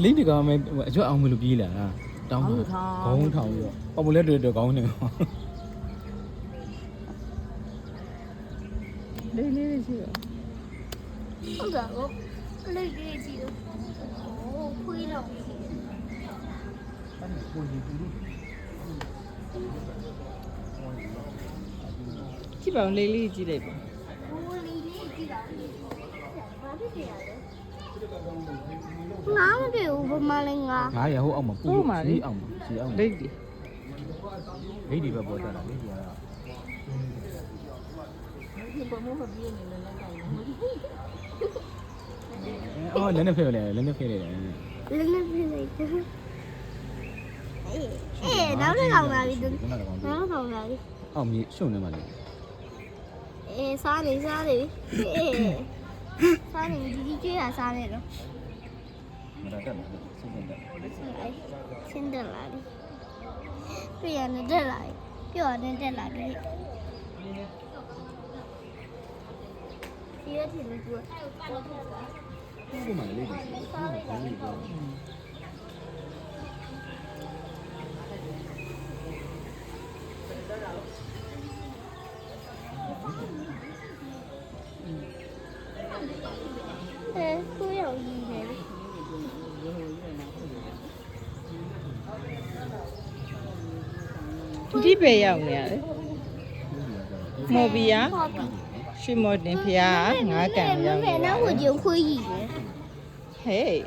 လိမ့်တကောင်မဲ့အကျွတ်အောင်မလို့ပြေးလာတာတောင်းခေါင်းထောင်ပြီးတော့ပေါ်မလဲတွေ့ကောင်းနေလေးရှိတော့ဟုတ်တာကိုကလေးလေးကြည့်တော့โอ้ခွေးတော့ကြည့်ပါဦးလေးလေးကြည့်လိုက်ပါ ဟိုလေးလေးကြည့်တာဘာဖြစ်နေရလဲငါမတွေ့ဘူးဘာမှလည်းငါရဟိုအောက်မှာပူကြီးအောင်ကြီးအောင်လိတ်ဒီပဲပေါ်တက်လာလေဒီကအော်လည်းနဲ့ဖဲလေလည်းနဲ့ဖဲလေလည်းနဲ့ပြလိုက်တယ်နောက်တစ်ကောင်လာပြီသူနောက်တစ်ကောင်လာပြီအော်မြေရှုံနေမှာလေစားနေစားနေဒီကျေးတာစားနေတော့မရတက်လာဆင်းတက်လာပြီပြရနဲ့တက်လာပြီပြောရနဲ့တက်လာပြီဒီရထင်လို့ပြောဘယ်မှာလဲဒီဘာလို့ပြောကိုယ်ရောက်ရည်တယ်ဒီပဲရောက်နေရတယ်မော်ဘီယာရွှေမော်တင်ဖျားငါးကန်ရောက်နေနောက်ကိုကျုံခွေးရည်တယ်ဟေး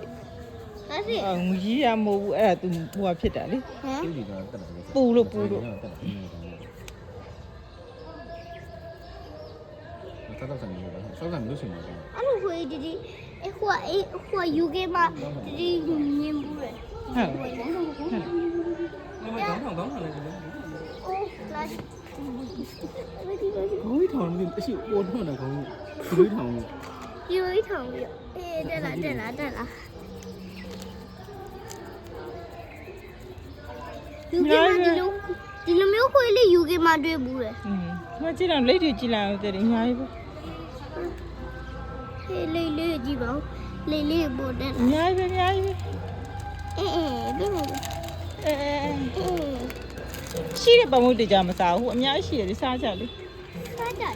အဲ့ဒီငူကြီးရမဟုတ်ဘူးအဲ့ဒါသူဟိုကဖြစ်တာလေပူလို့ဆောက်ကန်လို့ရှိနေတယ်အဲ့လိုခွေးဒီဟို UK မှာဒီမြင်ဘူးလေဟုတ်ကောင်းလေဒီလိုအိုးလာဒီခေါင်းထောင်လို့အရှိပေါ်ထွက်တာခေါင်းရွေးထောင်ရွေးထောင်ပြီးတက်လာဒီလိုမျိုးခွေးလေး UK မှာတွေ့ဘူးလေဟိုကြည့်တော့လိတ်တွေကြည့်လိုက်အောင်တဲ့အများကြီးပဲလေးကြည့်ပါဦးလေးပေါ်တယ်အများကြီးပဲဘယ်လိုရှိတဲ့ပုံမှုတွေကြမစားဘူးအများကြီးရှိတယ်ဒီစားကြလေစားကြတယ်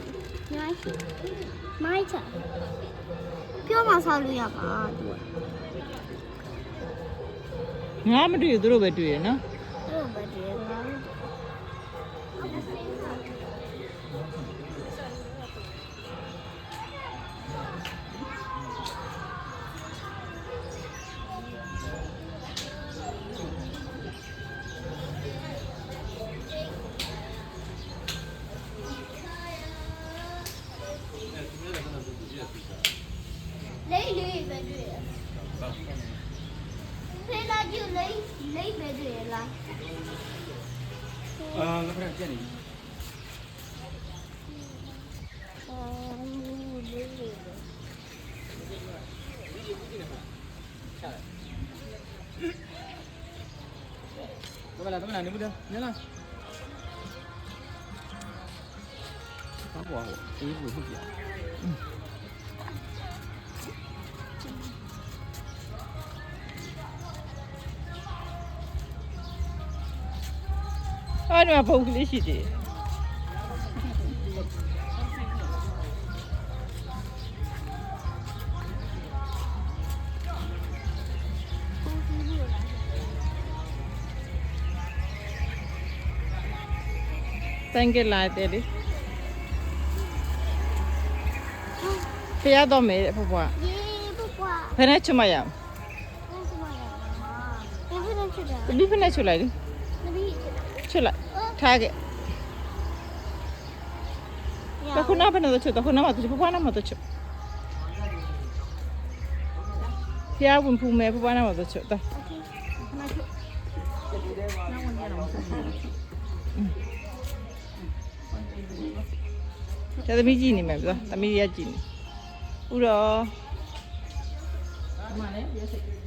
ညာရှိမိုက်ချာပြောမှစားလို့ရပါသူငါမတွေ့ဘူးသူတို့ပဲတွေ့ရနော်သူတို့ပဲတွေ့ရငါလေးပဲတွေ့ရဖေးလာကြည့်လေးပဲတွေ့ရလားငါဖက်ပြက်နေတမလာနေဘူးညလားဘာပေါ်အေးဘူးဟုတ်ပြအဲ့တော့ပုံကလေးရှိတယ်တန်ကလာတယ်လေဖျားတော့မယ်ဖွားဖွားဖဲနဲ့ချမရအောင်ဒီဖဲနဲ့ချလိုက်လေချလိုက်ထားခဲ့တခုနာဖဲနဲ့ချတခုနာမတဖွားနာမတချဖျားဝင်ဖူးမယ်ဖွားနာမတချတာကျသမီးကြည့်နေမယ်ဗျာသမီးရကြည့်နေဥတော့အမှန်လေရက်စိတ်